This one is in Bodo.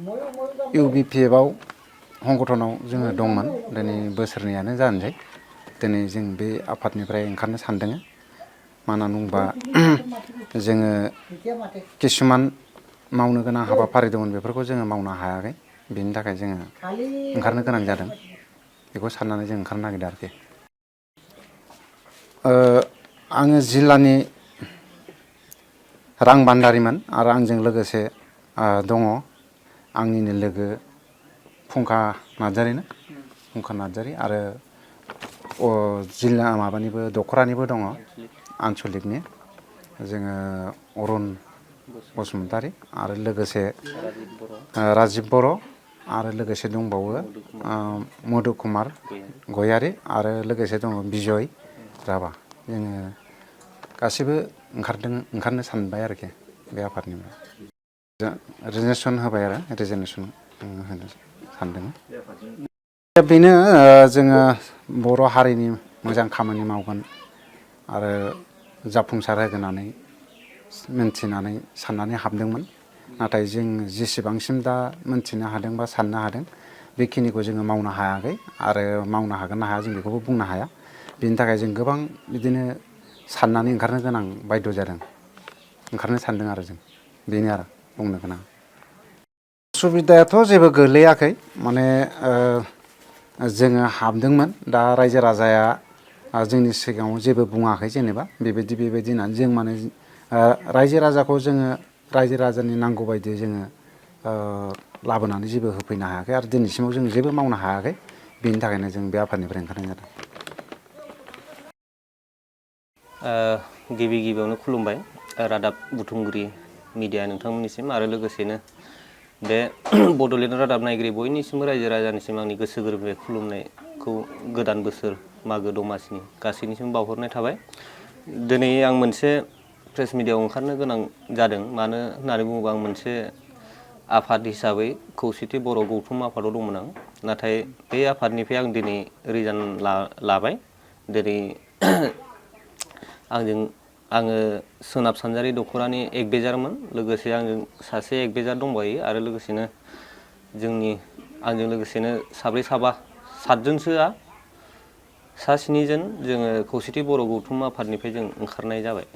इउबिपिएफआव संगठनाव जोङो दंमोन दिनै बोसोरनैयानो जानोसै दिनै जों बे आफादनिफ्राय ओंखारनो सानदों मानो होनबा जोङो किसुमान मावनो गोनां हाबाफारि दंमोन बेफोरखौ जोङो मावनो हायाखै बेनि थाखाय जोङो ओंखारनो गोनां जादों बेखौ साननानै जों ओंखारनो नागिरदों आरोखि आङो जिल्लानि रां बान्दारिमोन आरो आंजों लोगोसे दङ आंनिनो लोगो फुंखा नार्जारि आरो जिल्ला माबानिबो दख'रानिबो दङ आनसलिकनि जोङो अरुन बसुमतारी आरो लोगोसे राजिब बर' आरो लोगोसे दंबावो मधु कुमार गयारी आरो लोगोसे दङ बिजय राभा जोङो गासिबो ओंखारनो सानबाय आरोखि बे आफादनिफ्राय रिजिगनेसन होबाय आरो रिजिगनेसन होनो सानदों बेनो जोङो बर' हारिनि मोजां खामानि मावगोन आरो जाफुंसार होगोन होननानै मिन्थिनानै साननानै हाबदोंमोन नाथाय जों जेसेबांसिम दा मिन्थिनो हादों बा साननो हादों बेखिनिखौ जोङो मावनो हायाखै आरो मावनो हागोन ना हाया जों बेखौबो बुंनो हाया बेनि थाखाय जों गोबां बिदिनो साननानै ओंखारनो गोनां बायद' जादों ओंखारनो सानदों आरो जों बेनो आरो बुंनो गोनां उसुबिदायाथ' जेबो गोलैयाखै माने जोङो हाबदोंमोन दा रायजो राजाया जोंनि सिगाङाव जेबो बुङाखै जेनेबा बेबायदि होननानै जों माने रायजो राजाखौ जोङो रायजो राजानि नांगौ बायदियै जोङो लाबोनानै जेबो होफैनो हायाखै आरो दिनैसिमाव जों जेबो मावनो हायाखै बेनि थाखायनो जों बे आफादनिफ्राय ओंखारनाय जादों गिबियावनो खुलुमबाय रादाब बुथुमगिरि मिडिया नोंथांमोननिसिम आरो लोगोसेनो बे बड'लेण्ड रादाब नायगिरि बयनिसिमबो रायजो राजानिसिम आंनि गोसो गोरबोनिफ्राय खुलुमनायखौ गोदान बोसोर मागो दमासिनि गासैनिसिम बावहरनाय थाबाय दिनै आं मोनसे प्रेस मिडियायाव ओंखारनो गोनां जादों मानो होननानै बुङोबा आं मोनसे आफाद हिसाबै खौसेथि बर' गौथुम आफादाव दंमोन आं नाथाय बे आफादनिफ्राय आं दिनै रिजाइन लाबाय दिनै आङो सोनाब सानजारि दख'रानि एकबेजारमोन लोगोसे आंजों सासे एकबेजार दंबायो आरो लोगोसेनो आंजों लोगोसेनो सातजोनसोआ सा 7 जों जोङो खौसेथि बर' गौथुम आफादनिफ्राय जों ओंखारनाय जाबाय।